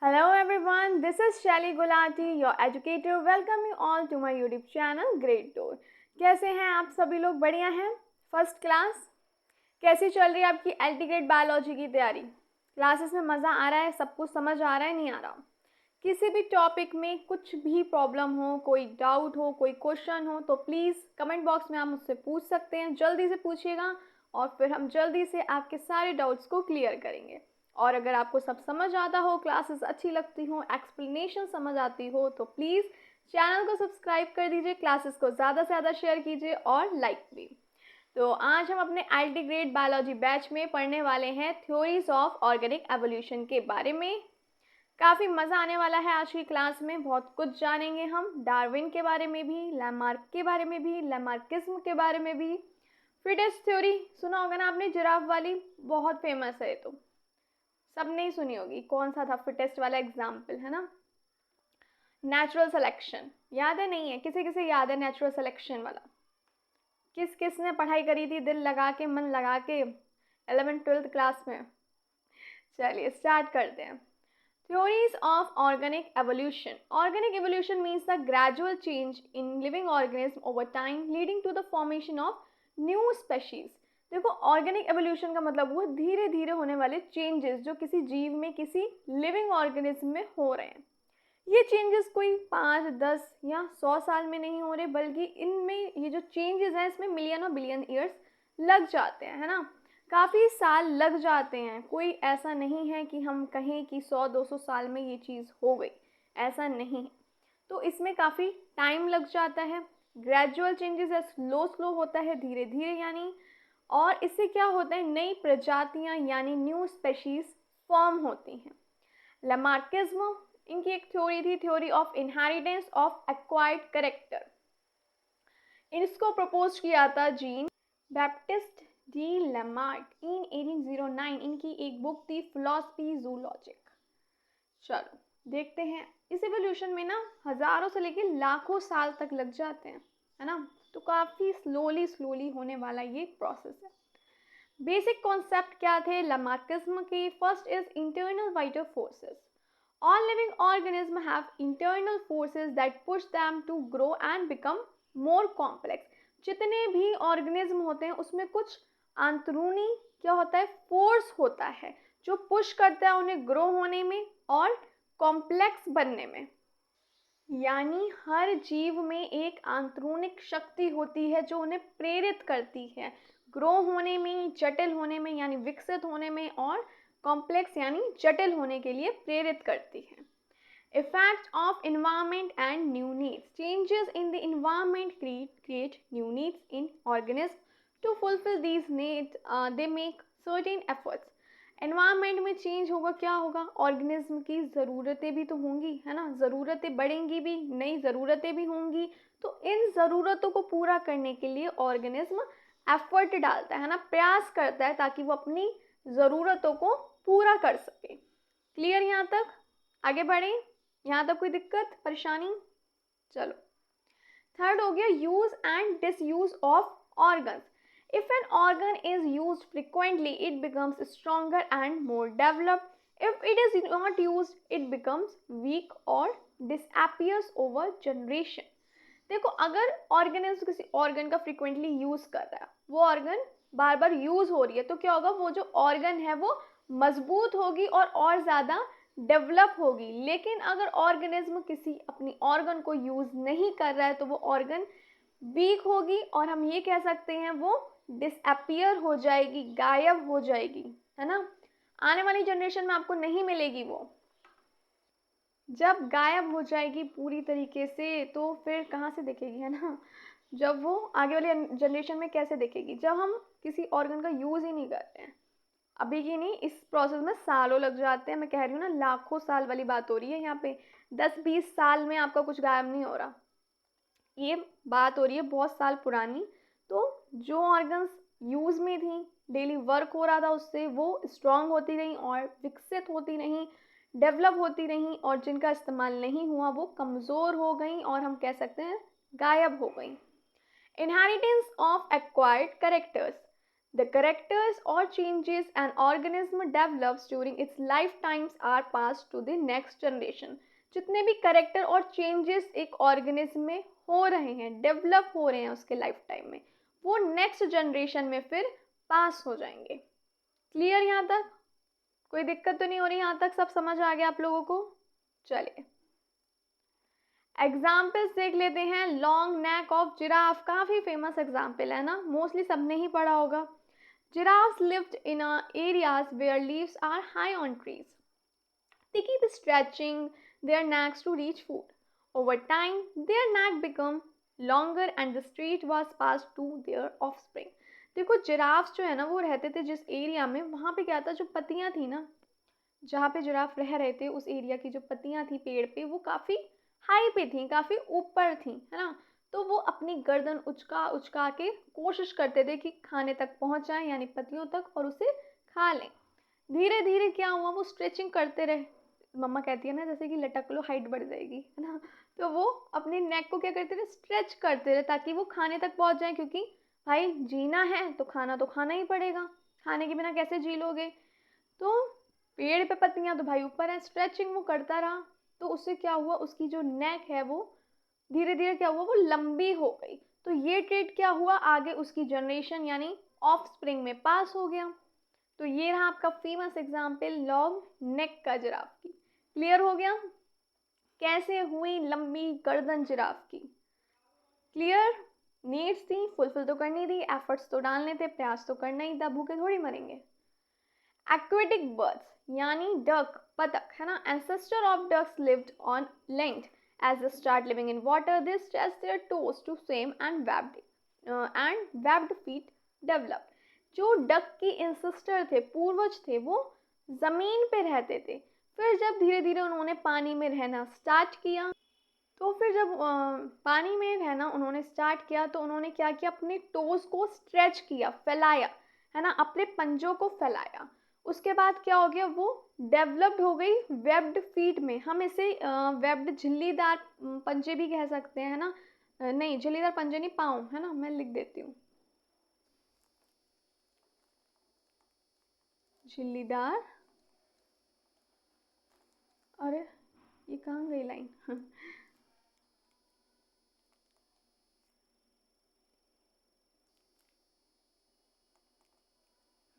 Hello everyone, this is Shelly Gulati, your educator. Welcome you all to my YouTube channel Great Door. कैसे हैं आप सभी लोग? बढ़िया हैं? First class? कैसी चल रही है आपकी एल्टीग्रेड बायोलॉजी की तैयारी? क्लासेस में मज़ा आ रहा है? सब कुछ समझ आ रहा है, नहीं आ रहा? किसी भी टॉपिक में कुछ भी प्रॉब्लम हो, कोई डाउट हो, कोई क्वेश्चन हो तो प्लीज़ कमेंट बॉक्स में आप मुझसे पूछ सकते हैं। जल्दी से पूछिएगा और फिर हम जल्दी से आपके सारे डाउट्स को क्लियर करेंगे। और अगर आपको सब समझ आता हो, क्लासेस अच्छी लगती हो, एक्सप्लेनेशन समझ आती हो तो प्लीज़ चैनल को सब्सक्राइब कर दीजिए, क्लासेस को ज़्यादा से ज़्यादा शेयर कीजिए और लाइक भी। तो आज हम अपने एल्टीग्रेड बायोलॉजी बैच में पढ़ने वाले हैं थ्योरीज ऑफ ऑर्गेनिक एवोल्यूशन के बारे में। काफ़ी मज़ा आने वाला है आज की क्लास में। बहुत कुछ जानेंगे हम डार्विन के बारे में भी, लैमार्क के बारे में भी, लैमार्किज्म के बारे में भी। फिटेस्ट थ्योरी सुना होगा ना आपने, जिराफ वाली, बहुत फेमस है। तो सब नहीं सुनी होगी। कौन सा था फिटेस्ट वाला एग्जाम्पल, है ना? नेचुरल सिलेक्शन याद है? नहीं है? किसे किसे याद है नेचुरल सिलेक्शन वाला? किस किस ने पढ़ाई करी थी दिल लगा के, मन लगा के 11th-12th क्लास में? चलिए स्टार्ट करते हैं। Theories of organic evolution. Organic evolution means the gradual change in living organism over time leading to the formation of new species. देखो, ऑर्गेनिक एवोल्यूशन का मतलब वो धीरे धीरे होने वाले चेंजेस जो किसी जीव में, किसी लिविंग ऑर्गेनिज्म में हो रहे हैं। ये चेंजेस कोई 5, 10 या 100 साल में नहीं हो रहे, बल्कि इनमें ये जो चेंजेस हैं इसमें मिलियन और बिलियन ईयर्स लग जाते हैं, है ना? काफ़ी साल लग जाते हैं। कोई ऐसा नहीं है कि हम कहें कि 100-200 साल में ये चीज़ हो गई, ऐसा नहीं है। तो इसमें काफ़ी टाइम लग जाता है। ग्रेजुअल चेंजेस है, स्लो स्लो होता है, धीरे धीरे यानी। और इससे क्या होता है, नई प्रजातियां यानी न्यू स्पेशीज फॉर्म होती हैं। लैमार्किज्म इनकी एक थ्योरी थी, theory of inheritance of acquired character. इसको प्रपोज किया था जीन बैप्टिस्ट डी लैमार्क इन 1809। इनकी एक बुक थी फिलॉसफी जूलॉजिक। चलो देखते हैं। इस एवोल्यूशन में ना हज़ारों से लेकर लाखों साल तक लग जाते हैं, है ना? तो काफ़ी स्लोली होने वाला ये प्रोसेस है। बेसिक कॉन्सेप्ट क्या थे लैमार्किज्म के? First is internal vital forces. All living organisms have internal forces that push them to grow and become more complex. जितने भी ऑर्गेनिज्म होते हैं उसमें कुछ अंदरूनी क्या होता है, फोर्स होता है जो पुश करता है उन्हें ग्रो होने में और कॉम्प्लेक्स बनने में। यानी हर जीव में एक आंतरिक शक्ति होती है जो उन्हें प्रेरित करती है ग्रो होने में, जटिल होने में यानी विकसित होने में, और कॉम्प्लेक्स यानी जटिल होने के लिए प्रेरित करती है। Effect of environment and new needs. Changes in the environment create new needs in organisms. To fulfill these needs, they make certain efforts. Environment में चेंज होगा, क्या होगा? ऑर्गेनिज्म की ज़रूरतें भी तो होंगी, है ना? ज़रूरतें बढ़ेंगी भी, नई ज़रूरतें भी होंगी। तो इन ज़रूरतों को पूरा करने के लिए ऑर्गेनिज्म एफर्ट डालता है ना, प्रयास करता है ताकि वो अपनी ज़रूरतों को पूरा कर सके। क्लियर यहाँ तक? आगे बढ़ें। यहाँ तक कोई दिक्कत, परेशानी? चलो थर्ड हो गया use and disuse of organs. If an organ is used frequently it becomes stronger and more developed. If it is not used it becomes week और डिसअपियर्स ओवर जनरेशन। देखो, अगर ऑर्गेनिज्म किसी ऑर्गन का frequently use कर रहा है, वो organ बार बार use हो रही है, तो क्या होगा, वो जो ऑर्गन है वो मजबूत होगी और ज़्यादा डेवलप होगी। लेकिन अगर ऑर्गेनिज्म किसी अपनी ऑर्गन को यूज नहीं कर रहा है तो वो ऑर्गन वीक होगी और हम ये कह सकते हैं वो डिसअपियर हो जाएगी, गायब हो जाएगी, है ना? आने वाली जनरेशन में आपको नहीं मिलेगी वो। जब गायब हो जाएगी पूरी तरीके से तो फिर कहाँ से दिखेगी, है ना? जब वो आगे वाली जनरेशन में कैसे दिखेगी, जब हम किसी ऑर्गन का यूज़ ही नहीं करते हैं। अभी की नहीं, इस प्रोसेस में सालों लग जाते हैं। मैं कह रही हूँ ना, लाखों साल वाली बात हो रही है यहाँ पे। 10-20 साल में आपका कुछ गायब नहीं हो रहा, ये बात हो रही है बहुत साल पुरानी। तो जो ऑर्गन्स यूज़ में थी, डेली वर्क हो रहा था उससे, वो स्ट्रांग होती रहीं और विकसित होती रहीं, डेवलप होती रहीं, और जिनका इस्तेमाल नहीं हुआ वो कमज़ोर हो गई और हम कह सकते हैं गायब हो गई। Inheritance of acquired characters. The characters or changes an organism develops during its lifetimes are passed to the next generation. जितने भी करेक्टर और चेंजेस एक ऑर्गेनिज्म में हो रहे हैं, डेवलप हो रहे हैं उसके लाइफ टाइम में, वो नेक्स्ट जनरेशन में फिर पास हो जाएंगे। क्लियर यहाँ तक? कोई दिक्कत तो नहीं हो रही? यहाँ तक सब समझ आ गया आप लोगों को? चलिए एग्जाम्पल्स देख लेते हैं। लॉन्ग नेक ऑफ जिराफ काफ़ी फेमस एग्जाम्पल है ना, मोस्टली सबने ही पढ़ा होगा। Giraffes lived in areas where leaves are high on trees. They keep stretching their necks to reach food. Over time, their neck became longer and the street was passed to their offspring. देखो giraffes जो है ना वो रहते थे जिस area में, वहाँ पे क्या था, जो पत्तियाँ थी ना, जहाँ पे जिराफ रह रहे थे उस एरिया की जो पत्तियाँ थी पेड़ पे, वो काफ़ी हाई पे थी, काफ़ी ऊपर थी, है ना। तो वो अपनी गर्दन उचका उचका के कोशिश करते थे कि खाने तक पहुँच जाएं, यानी पत्तियों तक, और उसे खा लें। धीरे धीरे क्या हुआ, वो स्ट्रेचिंग करते रहे। मम्मा कहती है ना जैसे कि लटक लो हाइट बढ़ जाएगी, है ना। तो वो अपने नेक को क्या करते रहे, स्ट्रेच करते रहे ताकि वो खाने तक पहुँच जाएं, क्योंकि भाई जीना है तो खाना ही पड़ेगा, खाने के बिना कैसे जी लोगे। तो पेड़ पे पत्तियां तो भाई ऊपर है, स्ट्रेचिंग वो करता रहा, तो उससे क्या हुआ, उसकी जो नेक है वो धीरे धीरे क्या हुआ, वो लंबी हो गई। तो ये ट्रेड क्या हुआ, आगे उसकी जनरेशन यानी ऑफ स्प्रिंग में पास हो गया। तो ये रहा आपका फेमस एग्जाम्पल लॉन्ग नेक का जिराफ की। क्लियर हो गया कैसे हुई लंबी गर्दन जिराफ की? क्लियर? नीड्स थी, फुलफिल तो करनी थी, एफर्ट्स तो डालने थे, प्रयास तो करना ही था, भूखे थोड़ी मरेंगे। एक्वेटिक बर्ड्स यानी डक, बतख, है ना। Ancestor of ducks lived on land. As they start living in water they stretch their toes to swim and webbed feet develop. जो डक की एंसेस्टर थे, पूर्वज थे, वो ज़मीन पे रहते थे। फिर जब धीरे धीरे उन्होंने पानी में रहना स्टार्ट किया, तो फिर जब पानी में रहना उन्होंने स्टार्ट किया, तो उन्होंने क्या किया, अपने टोज को स्ट्रेच किया, फैलाया, है ना, अपने पंजों को फैलाया। उसके बाद क्या हो गया, वो डेवलप्ड हो गई वेब्ड फीट में। हम इसे वेब्ड झिल्लीदार पंजे भी कह सकते हैं, है ना। नहीं, झिल्लीदार पंजे नहीं, पाँव, है ना, मैं लिख देती हूँ, झिल्लीदार। अरे ये कहाँ गई लाइन?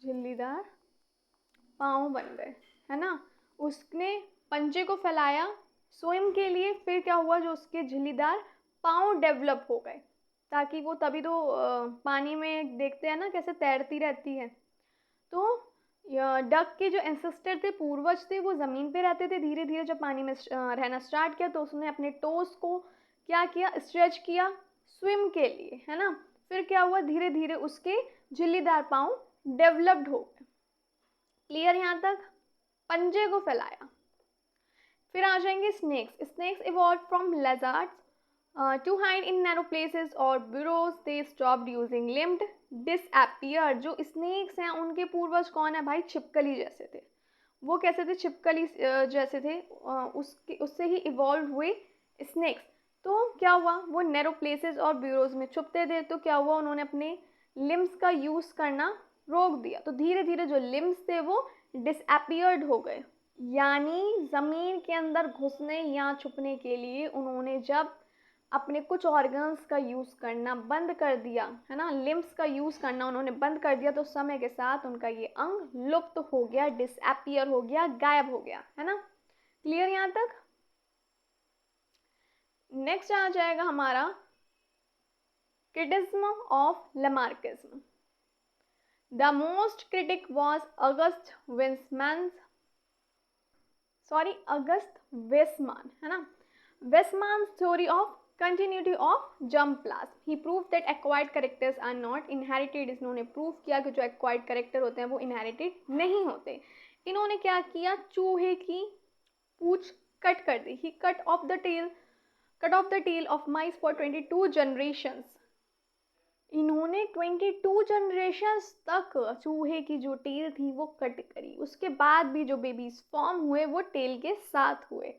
झिल्लीदार पाँव बन गए, है ना। उसने पंजे को फैलाया स्विम के लिए, फिर क्या हुआ, जो उसके झिल्लीदार पाँव डेवलप हो गए, ताकि वो, तभी तो पानी में देखते हैं ना कैसे तैरती रहती है। तो डक के जो एंसेस्टर थे, पूर्वज थे, वो ज़मीन पे रहते थे। धीरे धीरे जब पानी में रहना स्टार्ट किया, तो उसने अपने टोस को क्या किया, स्ट्रेच किया स्विम के लिए, है ना। फिर क्या हुआ, धीरे धीरे उसके झिल्लीदार पाँव डेवलप्ड हो गए। क्लियर यहाँ तक? पंजे को फैलाया। फिर आ जाएंगे snakes. Snakes evolve from lizards to hide in narrow places और burrows they stopped using limbed disappeared। जो स्नेक्स हैं उनके पूर्वज कौन है भाई, छिपकली जैसे थे। वो कैसे थे, छिपकली जैसे थे, उससे ही इवॉल्व हुए स्नेक्स। तो क्या हुआ, वो नैरो प्लेसेस और ब्यूरोज में छुपते थे, तो क्या हुआ, उन्होंने अपने लिम्स का यूज़ करना रोक दिया, तो धीरे धीरे जो लिम्स थे वो डिसअपियर्ड हो गए। यानी ज़मीन के अंदर घुसने या छुपने के लिए उन्होंने जब अपने कुछ ऑर्गन्स का यूज़ करना बंद कर दिया, है ना, लिम्स का यूज़ करना उन्होंने बंद कर दिया, तो समय के साथ उनका ये अंग लुप्त हो गया, डिसअपियर हो गया, गायब हो गया, है ना। क्लियर यहाँ तक? नेक्स्ट आ जाएगा हमारा criticism of Lamarckism. The most critic was August Weismann, है ना। Weismann's theory of continuity of germ plasm. He proved that acquired characters are not inherited. इन्होंने प्रूव किया कि जो acquired character होते हैं वो inherited नहीं होते। इन्होंने क्या किया, चूहे की पूंछ कट कर दी। He cut off the tail of mice for 22 generations. इन्होंने 22 जनरेशन्स तक चूहे की जो टेल थी वो कट करी। उसके बाद भी जो बेबीज फॉर्म हुए वो टेल के साथ हुए।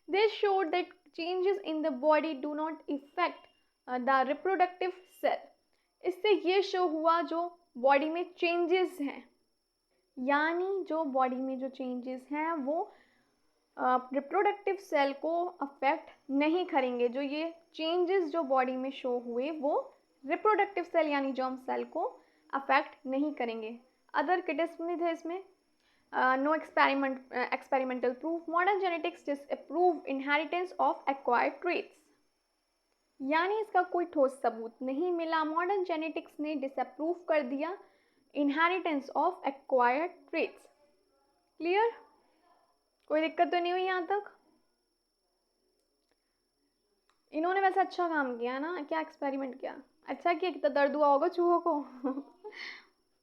This showed that changes in the body do not affect the reproductive cell. इससे ये शो हुआ जो बॉडी में चेंजेस हैं, यानी जो बॉडी में जो चेंजेस हैं वो रिप्रोडक्टिव सेल को अफेक्ट नहीं करेंगे। जो ये चेंजेस जो बॉडी में शो हुए वो रिप्रोडक्टिव सेल यानी जर्म सेल को अफेक्ट नहीं करेंगे। अदर क्रिटिसिज्म थे इसमें, no experimental proof, modern genetics disapprove inheritance of acquired traits, यानी इसका कोई ठोस सबूत नहीं मिला। मॉडर्न जेनेटिक्स ने डिसअप्रूव कर दिया inheritance of acquired traits. Clear? कोई दिक्कत तो नहीं हुई यहाँ तक? इन्होंने वैसे अच्छा काम किया ना, क्या एक्सपेरिमेंट किया, अच्छा किया। कितना दर्द हुआ होगा चूहों को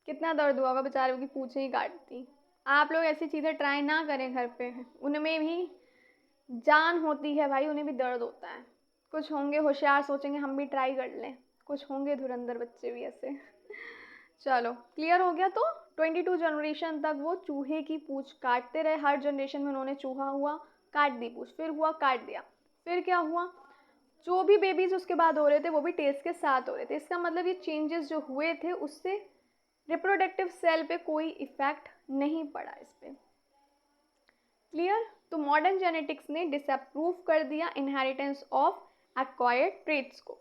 कितना दर्द हुआ होगा, बेचारों की पूंछें ही काटती। आप लोग ऐसी चीज़ें ट्राई ना करें घर पे, उनमें भी जान होती है भाई, उन्हें भी दर्द होता है। कुछ होंगे होशियार, सोचेंगे हम भी ट्राई कर लें, कुछ होंगे धुरंधर बच्चे भी ऐसे चलो क्लियर हो गया। तो 22 जनरेशन तक वो चूहे की पूंछ काटते रहे। हर जनरेशन में उन्होंने चूहा हुआ काट दी पूंछ, फिर हुआ काट दिया, फिर क्या हुआ, जो भी बेबीज उसके बाद हो रहे थे वो भी टेल्स के साथ हो रहे थे। इसका मतलब ये चेंजेस जो हुए थे उससे रिप्रोडक्टिव सेल पे कोई इफेक्ट नहीं पड़ा इस पे। क्लियर? तो मॉडर्न जेनेटिक्स ने डिसअप्रूव कर दिया इनहेरिटेंस ऑफ एक्वायर्ड ट्रेट्स को।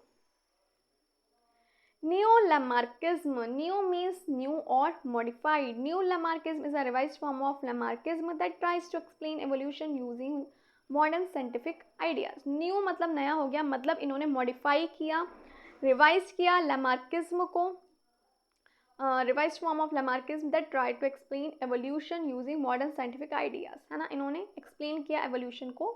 Neo-Lamarckism. Neo means new or modified. Neo-Lamarckism is a revised form of Lamarckism that tries to explain evolution using modern scientific ideas. New मतलब नया हो गया, मतलब इन्होंने modify किया, रिवाइज किया Lamarckism को, revised form of Lamarckism that tried to explain evolution using modern scientific ideas, है ना। इन्होंने explain किया evolution को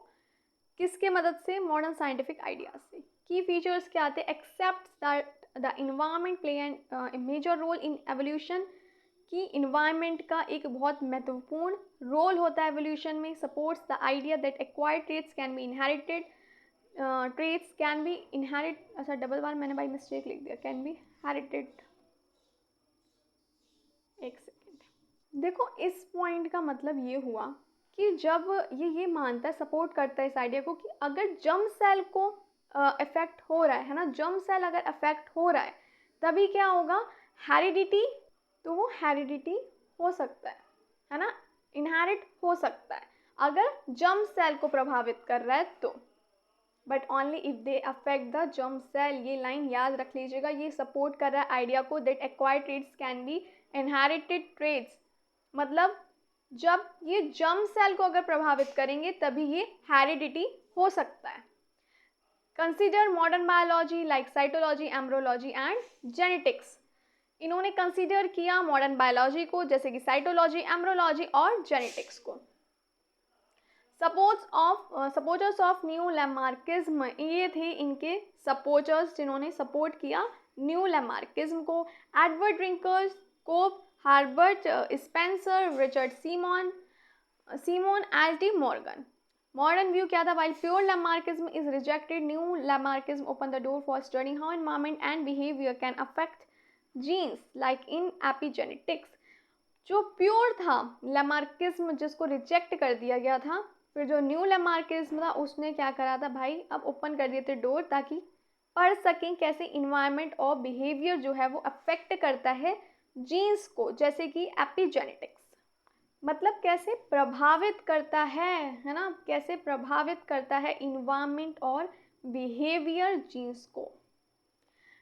किसके मदद से, मॉडर्न साइंटिफिक आइडियाज से। की फीचर्स क्या आते, except that the environment play an major role in evolution, कि इन्वायरमेंट का एक बहुत महत्वपूर्ण रोल होता है एवोल्यूशन में। Supports the idea that acquired traits can be inherited, traits can be inherit, अच्छा डबल बार मैंने बाई मिस्टेक लिख दिया, कैन बी हेरिटेड। एक सेकेंड, देखो इस पॉइंट का मतलब ये हुआ कि जब ये मानता है, सपोर्ट करता है इस आइडिया को कि अगर जर्म सेल को इफेक्ट हो रहा है ना, जर्म सेल अगर इफेक्ट हो रहा है तभी क्या होगा, हेरिडिटी, तो वो हेरिडिटी हो सकता है ना, इनहेरिट हो सकता है अगर जर्म सेल को प्रभावित कर रहा है तो, but only if they affect the germ cell. ये लाइन याद रख लीजिएगा, ये सपोर्ट कर रहा है आइडिया को that acquired traits can be inherited traits, मतलब जब ये जर्म सेल को अगर प्रभावित करेंगे तभी ये हेरिडिटी हो सकता है। Consider modern biology like cytology, embryology and genetics. इन्होंने कंसीडर किया मॉडर्न बायोलॉजी को, जैसे कि साइटोलॉजी, एम्ब्रोलॉजी और जेनेटिक्स को। सपोर्टर्स ऑफ न्यू लैमार्किज्म, ये थे इनके सपोर्टर्स जिन्होंने सपोर्ट किया न्यू लैमार्किज्म को। Edward Drinker, Cope, Herbert Spencer, Richard Semon, H D Morgan. Modern view क्या था, while pure Lamarckism is rejected, new Lamarckism opened the door for studying how environment and behavior can affect genes like in epigenetics। जो pure था Lamarckism जिसको reject कर दिया गया था, फिर जो न्यू Lamarckism था उसने क्या करा था भाई, अब ओपन कर दिए थे डोर ताकि पढ़ सकें कैसे इन्वायरमेंट और बिहेवियर जो है वो अफेक्ट करता है जीन्स को, जैसे कि एपिजेनेटिक्स, मतलब कैसे प्रभावित करता है ना, कैसे प्रभावित करता है इन्वायरमेंट और बिहेवियर जीन्स को।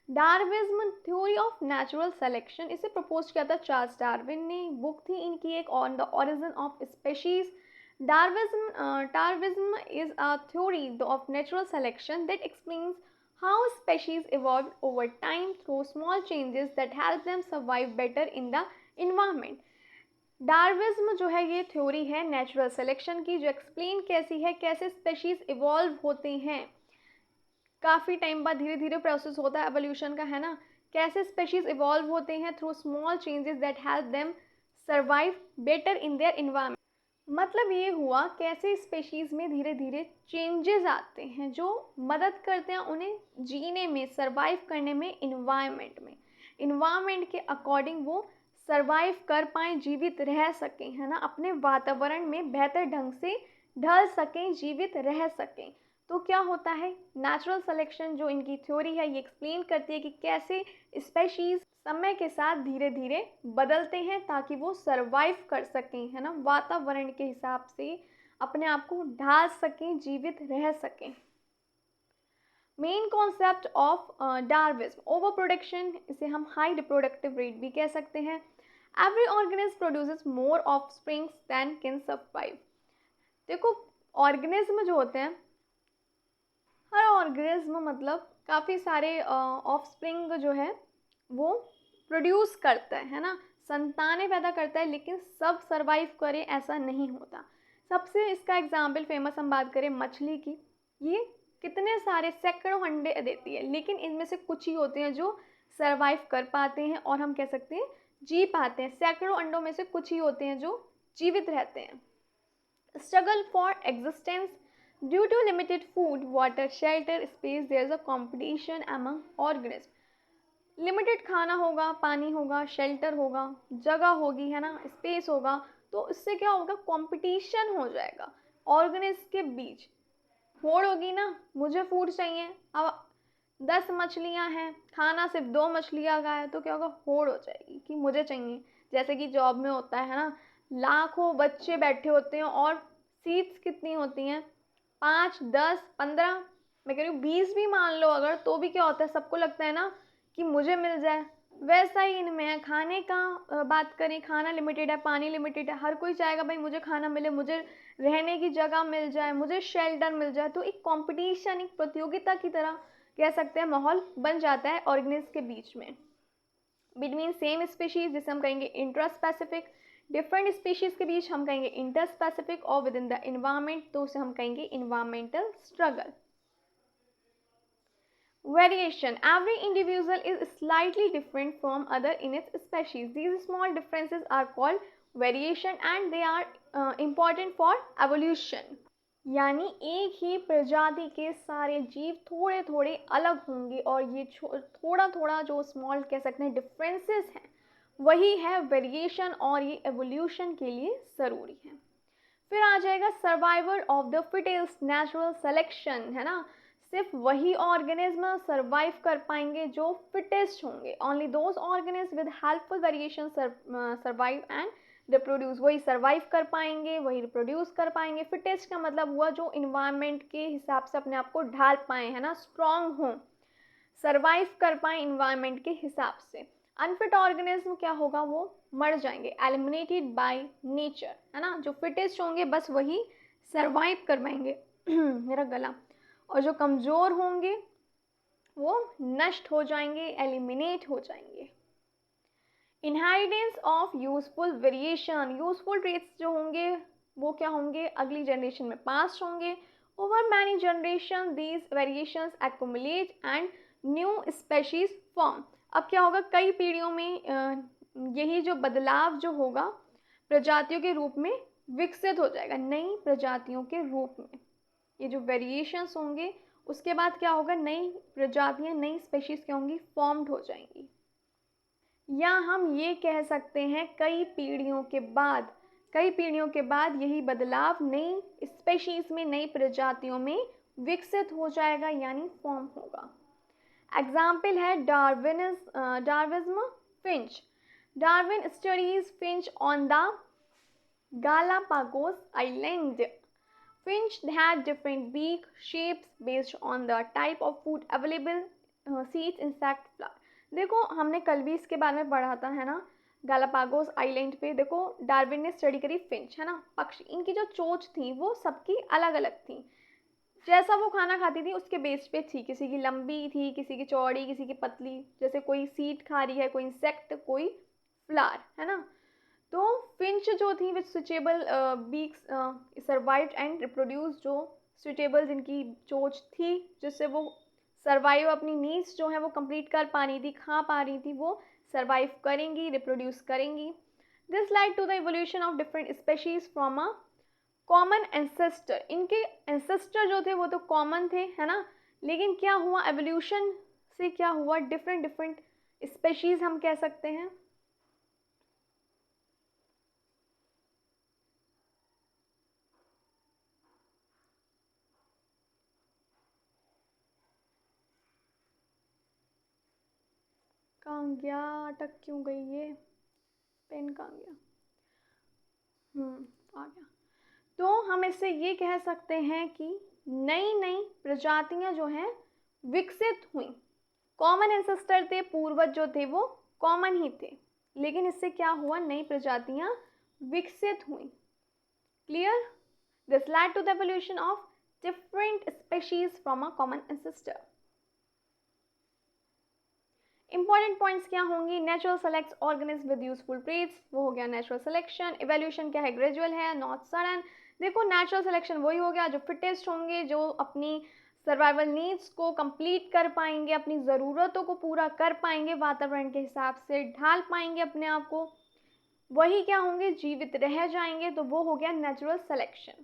Darwinism, theory of natural selection, इसे प्रपोज किया था चार्ल्स डार्विन ने। बुक थी इनकी एक, on the origin of species. Darwinism is a theory of natural selection that explains how species evolve over time through small changes that help them survive better in the environment. Darwinism जो है ये theory है natural selection की, जो explain कैसी है, कैसे species evolve होते हैं, काफ़ी टाइम बाद धीरे धीरे प्रोसेस होता है एवोल्यूशन का, है ना, कैसे स्पेशीज इवॉल्व होते हैं through small changes that help them survive better in their environment. मतलब ये हुआ कैसे स्पेशीज में धीरे धीरे चेंजेस आते हैं जो मदद करते हैं उन्हें जीने में, सर्वाइव करने में इन्वायरमेंट में, इन्वायरमेंट के अकॉर्डिंग वो सर्वाइव कर पाएँ, जीवित रह सकें, है ना, अपने वातावरण में बेहतर ढंग से ढल सकें, जीवित रह सकें। तो क्या होता है, नेचुरल सिलेक्शन जो इनकी थ्योरी है ये एक्सप्लेन करती है कि कैसे स्पेशीज़ समय के साथ धीरे धीरे बदलते हैं ताकि वो सरवाइव कर सकें, है ना, वातावरण के हिसाब से अपने आप को ढाल सकें, जीवित रह सकें। Main concept of Darwinism, over production, इसे हम हाई रिप्रोडक्टिव रेट भी कह सकते हैं। Every organism produces more offsprings than can survive. देखो, ऑर्गेनिज्म जो होते हैं, हर ऑर्गेनिज्म मतलब काफ़ी सारे ऑफस्प्रिंग जो है वो प्रोड्यूस करता है ना, संतानें पैदा करता है, लेकिन सब सरवाइव करे ऐसा नहीं होता। सबसे इसका एग्जाम्पल फेमस हम बात करें मछली की, ये कितने सारे सैकड़ों अंडे देती है, लेकिन इनमें से कुछ ही होते हैं जो सरवाइव कर पाते हैं और हम कह सकते हैं जी पाते हैं। सैकड़ों अंडों में से कुछ ही होते हैं जो जीवित रहते हैं। Struggle for existence. Due to limited food, water, shelter, space, there is a competition among organisms. Limited खाना होगा, पानी होगा, शेल्टर होगा, जगह होगी, है ना, स्पेस होगा, तो इससे क्या होगा, कंपटीशन हो जाएगा ऑर्गेनिज्म के बीच। होड़ होगी ना, मुझे फूड चाहिए, अब 10 मछलियां हैं, खाना सिर्फ 2 मछलियां का है, तो क्या होगा, होड़ हो जाएगी कि मुझे चाहिए। जैसे कि जॉब में होता है ना, लाखों बच्चे बैठे होते हैं और सीट्स कितनी होती हैं, 5, 10, 15, मैं कह रही हूँ 20 भी मान लो अगर, तो भी क्या होता है, सबको लगता है ना कि मुझे मिल जाए। वैसा ही इनमें है, खाने का बात करें, खाना लिमिटेड है, पानी लिमिटेड है, हर कोई चाहेगा भाई मुझे खाना मिले, मुझे रहने की जगह मिल जाए, मुझे शेल्टर मिल जाए। तो एक कंपटीशन, एक प्रतियोगिता की तरह कह सकते हैं माहौल बन जाता है ऑर्गेनिज्म के बीच में। बिटवीन सेम स्पीशीज जिसे हम कहेंगे इंट्रास्पेसिफिक, डिफरेंट स्पीशीज के बीच हम कहेंगे इंटरस्पेसिफिक, और विद इन द इन्वायरमेंट तो उसे हम कहेंगे environmental struggle. Variation. Every individual is slightly different from other in its species. These small differences are called variation and they are important for evolution. यानी एक ही प्रजाति के सारे जीव थोड़े थोड़े अलग होंगे और ये थोड़ा थोड़ा जो स्मॉल कह सकते हैं डिफरेंसेस हैं वही है वेरिएशन, और ये एवोल्यूशन के लिए ज़रूरी है। फिर आ जाएगा survival of the fittest, natural selection, है ना, सिर्फ वही ऑर्गेनिज्म सर्वाइव कर पाएंगे जो फिटेस्ट होंगे। Only those organism with helpful variation survive and reproduce. वही सर्वाइव कर पाएंगे, वही रिप्रोड्यूस कर पाएंगे। फिटेस्ट का मतलब हुआ जो इन्वायरमेंट के हिसाब से अपने आप को ढाल पाए, है ना, स्ट्रॉन्ग हों, सर्वाइव कर पाए इन्वायरमेंट के हिसाब से। अनफिट ऑर्गेनिज्म क्या होगा, वो मर जाएंगे, एलिमिनेटेड बाय नेचर, है ना। जो फिटेस्ट होंगे बस वही सर्वाइव कर पाएंगे मेरा गला, और जो कमज़ोर होंगे वो नष्ट हो जाएंगे, एलिमिनेट हो जाएंगे। Inheritance of useful variation, useful traits जो होंगे वो क्या होंगे, अगली जनरेशन में पास होंगे। Over many generation these variations accumulate and new species form. अब क्या होगा, कई पीढ़ियों में यही जो बदलाव जो होगा प्रजातियों के रूप में विकसित हो जाएगा, नई प्रजातियों के रूप में। ये जो वेरिएशंस होंगे उसके बाद क्या होगा, नई प्रजातियां, नई स्पेशीज क्या होंगी, फॉर्म्ड हो जाएंगी। या हम ये कह सकते हैं कई पीढ़ियों के बाद यही बदलाव नई स्पेशीज में, नई प्रजातियों में विकसित हो जाएगा, यानी फॉर्म होगा। एग्जाम्पल है Darwinism, finch. Darwin studies finch on the Galapagos Island. Finch had different beak shapes based on the type of food available, seeds, insect, flower. देखो हमने कल भी इसके बारे में पढ़ा था, है ना, गालापागोस आइलैंड पे। देखो डार्विन ने स्टडी करी फिंच, है ना, पक्षी, इनकी जो चोंच थी वो सबकी अलग अलग थी, जैसा वो खाना खाती थी उसके बेस पे थी, किसी की लंबी थी, किसी की चौड़ी, किसी की पतली, जैसे कोई सीड खा रही है, कोई इंसेक्ट, कोई फ्लावर, है ना। तो फिंच जो थी with suitable beaks survived and reproduce, जो सुटेबल जिनकी चोंच थी जिससे वो सर्वाइव, अपनी नीड्स जो है वो कंप्लीट कर पा रही थी, खा पा रही थी, वो सर्वाइव करेंगी, रिप्रोड्यूस करेंगी। This led to the evolution of different species from a common ancestor. इनके एंसेस्टर जो थे वो तो कॉमन थे, है ना, लेकिन क्या हुआ, एवोल्यूशन से क्या हुआ, डिफरेंट डिफरेंट स्पेशीज हम कह सकते हैं। कहाँ गया, अटक क्यों गई ये पेन, कहाँ गया? आ गया। तो हम इससे ये कह सकते हैं कि नई नई प्रजातियां जो हैं विकसित हुई। कॉमन एंसेस्टर थे, पूर्वज जो थे वो कॉमन ही थे, लेकिन इससे क्या हुआ, नई प्रजातियां विकसित हुई। Clear? This led to the evolution of different species from a common ancestor. Important points क्या होंगी? Natural selects organism with useful traits, वो हो गया नेचुरल सिलेक्शन। इवोल्यूशन क्या है? ग्रेजुअल है, नॉट सडन। देखो नेचुरल सिलेक्शन वही हो गया जो फिटेस्ट होंगे, जो अपनी सर्वाइवल नीड्स को कंप्लीट कर पाएंगे, अपनी ज़रूरतों को पूरा कर पाएंगे, वातावरण के हिसाब से ढाल पाएंगे अपने आप को, वही क्या होंगे? जीवित रह जाएंगे। तो वो हो गया नेचुरल सिलेक्शन।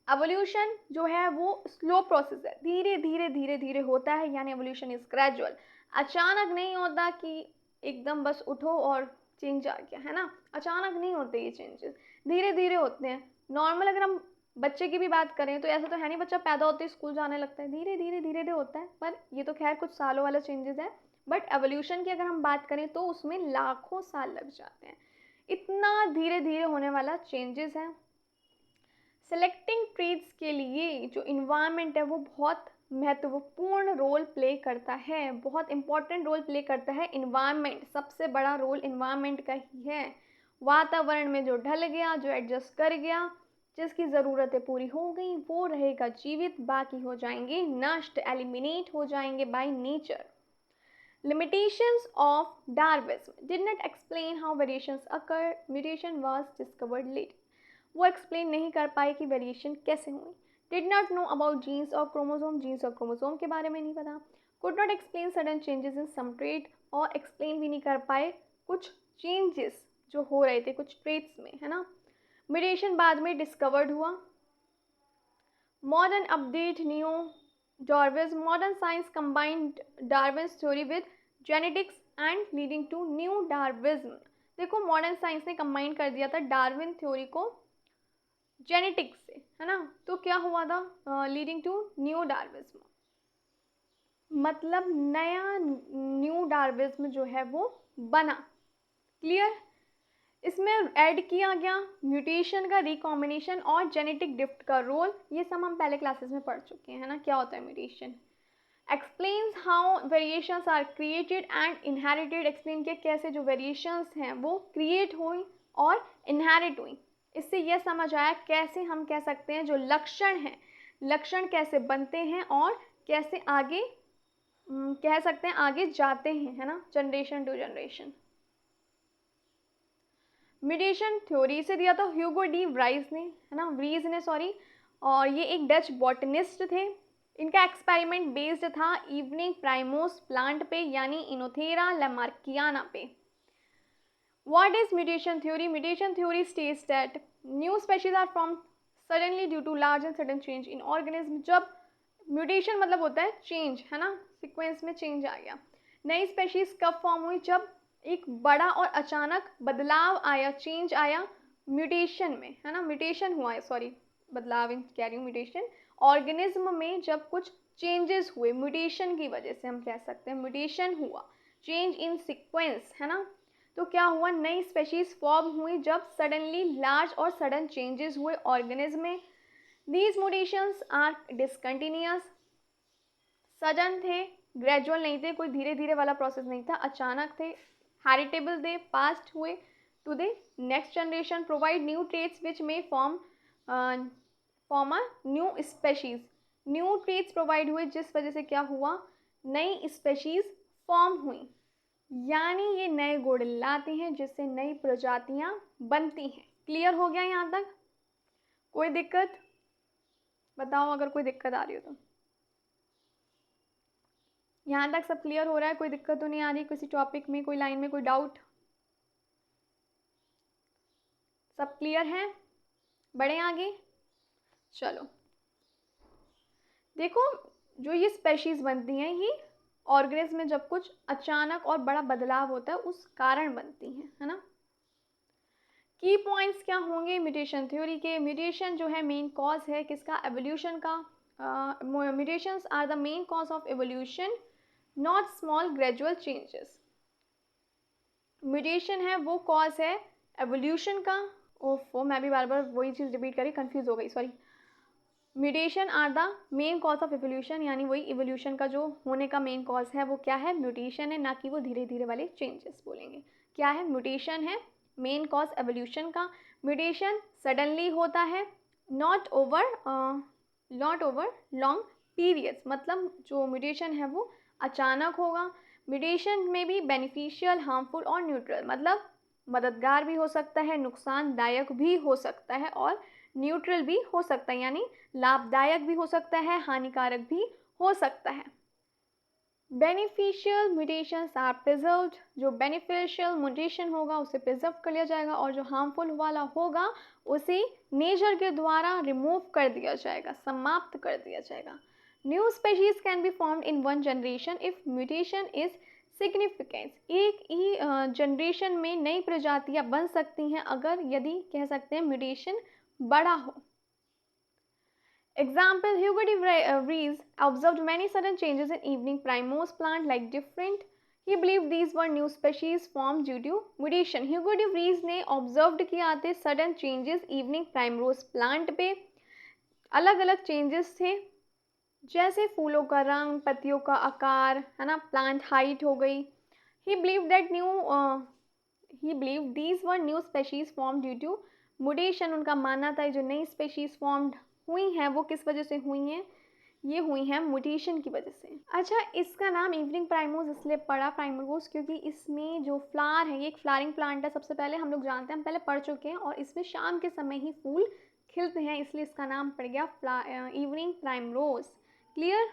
एवोल्यूशन जो है वो स्लो प्रोसेस है, धीरे धीरे धीरे धीरे होता है, यानी एवोल्यूशन इज ग्रेजुअल। अचानक नहीं होता कि एकदम बस उठो और चेंज आ गया, है ना? अचानक नहीं होते ये चेंजेस, धीरे धीरे होते हैं। नॉर्मल अगर हम बच्चे की भी बात करें तो ऐसा तो है नहीं बच्चा पैदा होते ही स्कूल जाने लगता है, धीरे धीरे धीरे धीरे होता है। पर ये तो खैर कुछ सालों वाला चेंजेस है, बट एवोल्यूशन की अगर हम बात करें तो उसमें लाखों साल लग जाते हैं। इतना धीरे धीरे होने वाला चेंजेस है। सेलेक्टिंग ट्रेड्स के लिए जो इन्वायरमेंट है वो बहुत महत्वपूर्ण रोल प्ले करता है, बहुत इंपॉर्टेंट रोल प्ले करता है इन्वायरमेंट। सबसे बड़ा रोल इन्वायरमेंट का ही है। वातावरण में जो ढल गया, जो एडजस्ट कर गया, जिसकी ज़रूरतें पूरी हो गई, वो रहेगा जीवित, बाकी हो जाएंगे नष्ट, एलिमिनेट हो जाएंगे by nature. Limitations of Darwinism did not explain how variations occur. Mutation was discovered later. वो एक्सप्लेन नहीं कर पाए कि वेरिएशन कैसे हुई। Did not know about genes और क्रोमोसोम, जीन्स और क्रोमोसोम के बारे में नहीं पता। Could not explain sudden changes in some trait, और एक्सप्लेन भी नहीं कर पाए कुछ चेंजेस जो हो रहे थे कुछ ट्रेट्स में, है ना? म्यूटेशन बाद में डिस्कवर्ड हुआ। Modern update new Darwinism, modern science combined Darwin's theory with genetics and leading to new Darwinism. देखो मॉडर्न साइंस ने कंबाइन कर दिया था डार्विन थ्योरी को जेनेटिक्स से, है ना? तो क्या हुआ था? लीडिंग टू न्यू डार्विनिज्म, मतलब नया न्यू डार्विनिज्म जो है वो बना। क्लियर? इसमें ऐड किया गया म्यूटेशन का, रिकॉम्बिनेशन और जेनेटिक ड्रिफ्ट का रोल। ये सब हम पहले क्लासेस में पढ़ चुके हैं, है ना? क्या होता है mutation. Explains how variations are created and inherited, explain किया कैसे जो वेरिएशंस हैं वो क्रिएट हुई और इनहेरिट हुई। इससे यह समझ आया कैसे हम कह सकते हैं जो लक्षण हैं, लक्षण कैसे बनते हैं और कैसे आगे कह सकते हैं आगे जाते हैं, है ना? Generation to generation. Mutation theory से दिया था ह्यूगो डी व्राइज ने, है ना? व्रीज ने, सॉरी। और ये एक डच बॉटनिस्ट थे। इनका एक्सपेरिमेंट बेस्ड था इवनिंग प्राइमोस प्लांट पे, यानी इनोथेरा लैमार्कियाना पे। What is mutation theory? Mutation theory states that new species are formed suddenly due to large and sudden change in organism. जब mutation मतलब होता है change, है ना? सीक्वेंस में चेंज आ गया। नई स्पेशीज कब फॉर्म हुई? जब एक बड़ा और अचानक बदलाव आया, चेंज आया म्यूटेशन में, है ना? म्यूटेशन हुआ है, सॉरी, बदलाव इन कह रही हूँ, म्यूटेशन ऑर्गेनिज्म में जब कुछ चेंजेस हुए म्यूटेशन की वजह से, हम कह सकते हैं म्यूटेशन हुआ, चेंज इन सीक्वेंस, है ना? तो क्या हुआ? नई स्पेशीज फॉर्म हुई जब सडनली लार्ज और सडन चेंजेस हुए ऑर्गेनिज्म में। These mutations are discontinuous, sudden थे, ग्रेजुअल नहीं थे, कोई धीरे धीरे वाला प्रोसेस नहीं था, अचानक थे, हेरिटेबल थे, पास्ट हुए to the next generation, provide new traits which में form a new species. New traits provide हुए जिस वजह से क्या हुआ? नई स्पेशीज फॉर्म हुई, यानी ये नए गुण लाते हैं जिससे नई प्रजातियां बनती हैं। क्लियर हो गया यहाँ तक? कोई दिक्कत बताओ अगर कोई दिक्कत आ रही हो तो। यहाँ तक सब क्लियर हो रहा है? कोई दिक्कत तो नहीं आ रही किसी टॉपिक में, कोई लाइन में, कोई डाउट? सब क्लियर है? बढ़े आगे? चलो देखो, जो ये स्पेशीज बनती हैं ये ऑर्गेनिज्म में जब कुछ अचानक और बड़ा बदलाव होता है उस कारण बनती हैं, है ना? की पॉइंट्स क्या होंगे म्यूटेशन थ्योरी के? म्यूटेशन जो है मेन कॉज है किसका? एवोल्यूशन का। Mutations are the main cause of evolution not small gradual changes. Mutation है वो कॉज है एवोल्यूशन का। ओफो, मैं भी बार बार वही चीज़ रिपीट करी, कंफ्यूज हो गई, sorry. Mutation are the main cause of evolution, यानी वही इवोल्यूशन का जो होने का मेन कॉज है वो क्या है, म्यूटेशन है, ना कि वो धीरे धीरे वाले चेंजेस बोलेंगे। क्या है, म्यूटेशन है मेन कॉज एवोल्यूशन का। म्यूटेशन सडनली होता है, नॉट ओवर लॉन्ग पीरियड्स, मतलब जो म्यूटेशन है वो अचानक होगा। म्यूटेशन में भी बेनिफिशियल, हार्मफुल और न्यूट्रल, मतलब मददगार भी हो सकता है, नुकसानदायक भी हो सकता है और न्यूट्रल भी हो सकता है, यानी लाभदायक भी हो सकता है, हानिकारक भी हो सकता है। बेनिफिशियल म्यूटेशंस आर प्रिजर्व्ड, जो बेनिफिशियल म्यूटेशन होगा उसे प्रिजर्व कर लिया जाएगा और जो हार्मफुल वाला होगा उसे नेचर के द्वारा रिमूव कर दिया जाएगा, समाप्त कर दिया जाएगा। New species can be formed in one generation if mutation is significance, एक ही जनरेशन में नई प्रजातियां बन सकती हैं अगर, यदि कह सकते हैं, म्यूटेशन बड़ा हो। Example, Hugo de Vries observed many sudden changes in evening primrose plant like different. He believed these were new species formed due to mutation. Hugo de Vries ने observed किया थे sudden changes evening primrose plant पे, अलग अलग changes थे, जैसे फूलों का रंग, पत्तियों का आकार, है ना, प्लांट हाइट हो गई। He believed these were new species formed due to mutation. उनका मानना था जो नई स्पेशीज फॉर्म्ड हुई हैं वो किस वजह से हुई हैं, ये हुई हैं म्यूटेशन की वजह से। अच्छा, इसका नाम इवनिंग प्राइमोस इसलिए पड़ा प्राइमोस क्योंकि इसमें जो फ्लावर है ये एक फ्लावरिंग प्लांट है, सबसे पहले हम लोग जानते हैं, हम पहले पढ़ चुके हैं, और इसमें शाम के समय ही फूल खिलते हैं, इसलिए इसका नाम पड़ गया evening primrose. Clear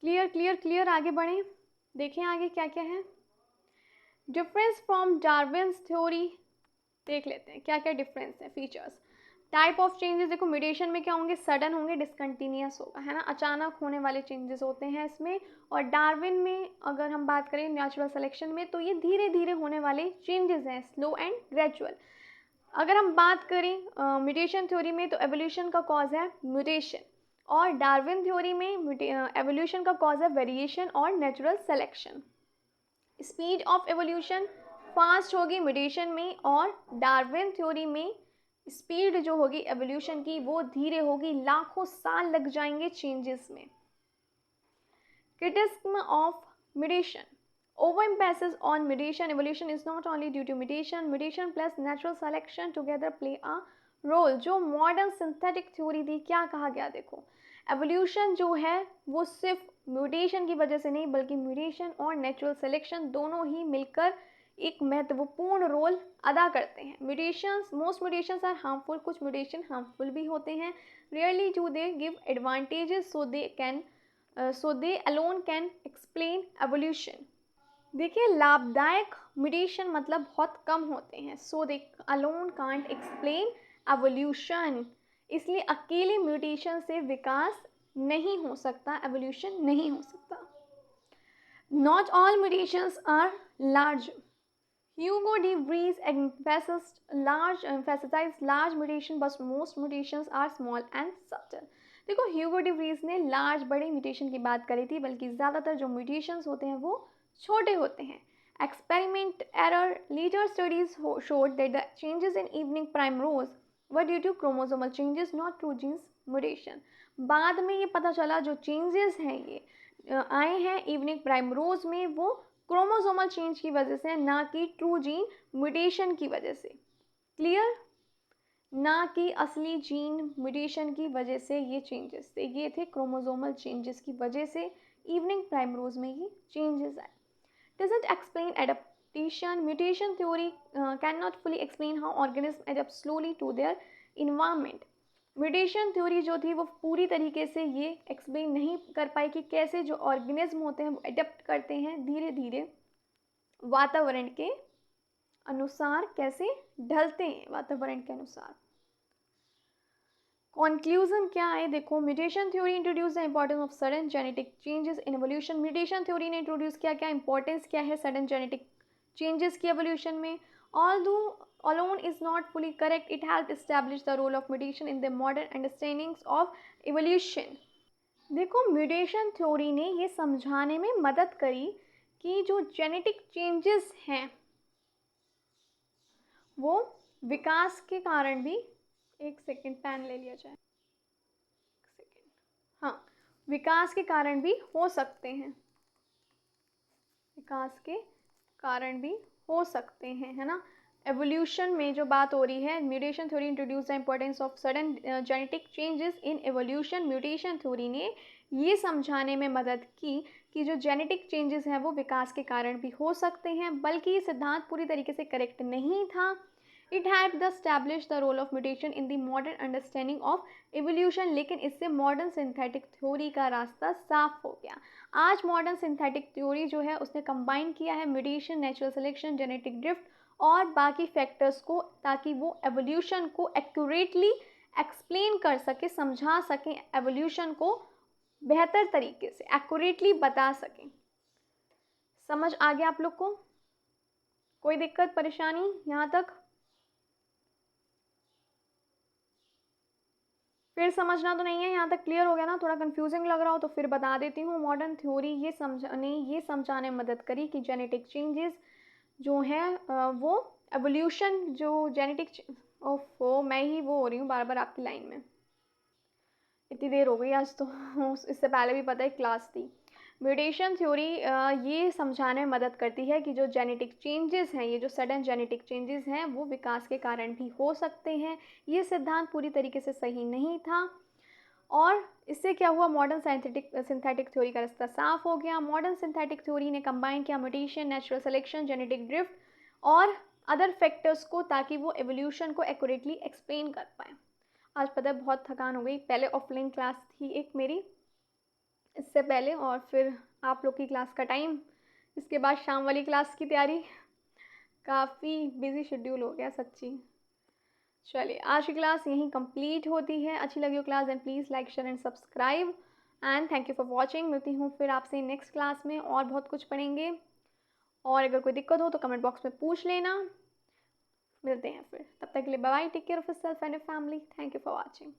clear clear clear, आगे बढ़ें, देखें आगे क्या क्या है। डिफरेंस फ्रॉम डार्विन्स थ्योरी, देख लेते हैं क्या क्या डिफरेंस है, फीचर्स। टाइप ऑफ चेंजेस, देखो म्यूटेशन में क्या होंगे, सडन होंगे, डिसकंटिन्यूस होगा, है ना, अचानक होने वाले चेंजेस होते हैं इसमें। और डार्विन में अगर हम बात करें नेचुरल सिलेक्शन में, तो ये धीरे धीरे होने वाले चेंजेस हैं, स्लो एंड ग्रेजुअल। अगर हम बात करें म्यूटेशन थ्योरी में, तो एवोल्यूशन का कॉज है म्यूटेशन, और डार्विन थ्योरी में एवोल्यूशन का कॉज है वेरिएशन और natural selection. Speed of evolution fast होगी म्यूटेशन में, और डार्विन थ्योरी में स्पीड जो होगी एवोल्यूशन की वो धीरे होगी, लाखों साल लग जाएंगे चेंजेस में। Criticism of mutation, overemphasis on mutation. Evolution is not only due to mutation. Mutation plus natural selection together play a role. जो मॉडर्न सिंथेटिक थ्योरी थी, क्या कहा गया, देखो एवोल्यूशन जो है वो सिर्फ म्यूटेशन की वजह से नहीं, बल्कि म्यूटेशन और नेचुरल सिलेक्शन दोनों ही मिलकर एक महत्वपूर्ण रोल अदा करते हैं। Mutations, most mutations are harmful, कुछ म्यूटेशन हार्मफुल भी होते हैं। Rarely do they give advantages, so they alone can explain evolution. देखिए, लाभदायक म्यूटेशन मतलब बहुत कम होते हैं, so they alone can't explain evolution, इसलिए अकेले म्यूटेशन से विकास नहीं हो सकता, एवोल्यूशन नहीं हो सकता। Not all mutations are large. Hugo de Vries emphasized large mutation, but most mutations are small and subtle. देखो, ह्यूगो डी व्रीज ने लार्ज, बड़े म्यूटेशन की बात करी थी, बल्कि ज़्यादातर जो म्यूटेशंस होते हैं वो छोटे होते हैं। Experiment error, later studies showed that the changes in evening primrose were due to chromosomal changes, not true genes mutation. बाद में ये पता चला जो चेंजेस हैं ये आए हैं इवनिंग प्राइमरोज में, वो क्रोमोसोमल चेंज की वजह से, ना कि ट्रू जीन म्यूटेशन की वजह से। क्लियर, ना कि असली जीन म्यूटेशन की वजह से ये चेंजेस थे, ये थे क्रोमोसोमल चेंजेस की वजह से इवनिंग प्राइमरोज में ये चेंजेस आए। Doesn't explain adaptation, mutation theory can not fully explain how organism adapt slowly to their environment. Mutation theory जो थी वो पूरी तरीके से ये एक्सप्लेन नहीं कर पाई कि कैसे जो ऑर्गेनिज्म होते हैं वो एडेप्ट करते हैं धीरे धीरे वातावरण के अनुसार, कैसे ढलते हैं वातावरण के अनुसार। कंक्लूजन क्या है, देखो, mutation theory introduce the importance of sudden genetic changes in evolution. Mutation theory ने इंट्रोड्यूस किया, क्या इंपॉर्टेंस क्या है सडन जेनेटिक चेंजेस की एवोल्यूशन में। Although alone is not fully correct, it helped establish the role of mutation in the modern understandings of evolution. देखो, mutation theory ने ये समझाने में मदद करी कि जो जेनेटिक चेंजेस हैं वो विकास के कारण भी, एक सेकेंड पेन ले लिया जाए, एक सेकेंड, हाँ, विकास के कारण भी हो सकते हैं, विकास के कारण भी हो सकते हैं, है ना। एवोल्यूशन में जो बात हो रही है, mutation theory introduce the importance of sudden genetic changes in evolution. Mutation theory ने ये समझाने में मदद की कि जो जेनेटिक चेंजेस हैं वो विकास के कारण भी हो सकते हैं, बल्कि ये सिद्धांत पूरी तरीके से करेक्ट नहीं था। It had the establish the role of mutation in the modern understanding of evolution, लेकिन इससे मॉडर्न सिंथेटिक थ्योरी का रास्ता साफ हो गया। आज मॉडर्न सिंथेटिक थ्योरी जो है उसने कंबाइन किया है mutation, natural selection, genetic drift और बाकी फैक्टर्स को, ताकि वो एवोल्यूशन को एक्यूरेटली एक्सप्लेन कर सके, समझा सकें, एवोल्यूशन को बेहतर तरीके से एक्यूरेटली बता सकें। समझ आ गया आप लोग को? कोई दिक्कत परेशानी यहाँ तक? फिर समझना तो नहीं है, यहाँ तक क्लियर हो गया ना? थोड़ा कंफ्यूजिंग लग रहा हो तो फिर बता देती हूँ। मॉडर्न थ्योरी ये समझाने में मदद करी कि जेनेटिक चेंजेस जो हैं वो एवोल्यूशन, जो जेनेटिक, ओफो मैं ही वो हो रही हूँ बार बार आपकी लाइन में, इतनी देर हो गई आज तो इससे पहले भी पता है क्लास थी। म्यूटेशन थ्योरी ये समझाने में मदद करती है कि जो जेनेटिक चेंजेस हैं, ये जो सडन जेनेटिक चेंजेस हैं वो विकास के कारण भी हो सकते हैं। ये सिद्धांत पूरी तरीके से सही नहीं था और इससे क्या हुआ, मॉडर्न सिंथेटिक थ्योरी का रास्ता साफ हो गया। मॉडर्न सिंथेटिक थ्योरी ने कंबाइन किया mutation, natural selection, genetic drift और अदर फैक्टर्स को, ताकि वो एवोल्यूशन को एक्यूरेटली एक्सप्लेन कर पाए। आज पता है बहुत थकान हो गई, पहले ऑफलाइन क्लास थी एक मेरी इससे पहले, और फिर आप लोग की क्लास का टाइम, इसके बाद शाम वाली क्लास की तैयारी, काफ़ी बिजी शेड्यूल हो गया सच्ची। चलिए, आज की क्लास यहीं कंप्लीट होती है। अच्छी लगी हो class and please like, share and subscribe and thank you for watching. मिलती हूँ फिर आपसे नेक्स्ट क्लास में और बहुत कुछ पढ़ेंगे, और अगर कोई दिक्कत हो तो कमेंट बॉक्स में पूछ लेना। मिलते हैं फिर, तब तक के लिए bye, take care of yourself and your family. Thank you for watching.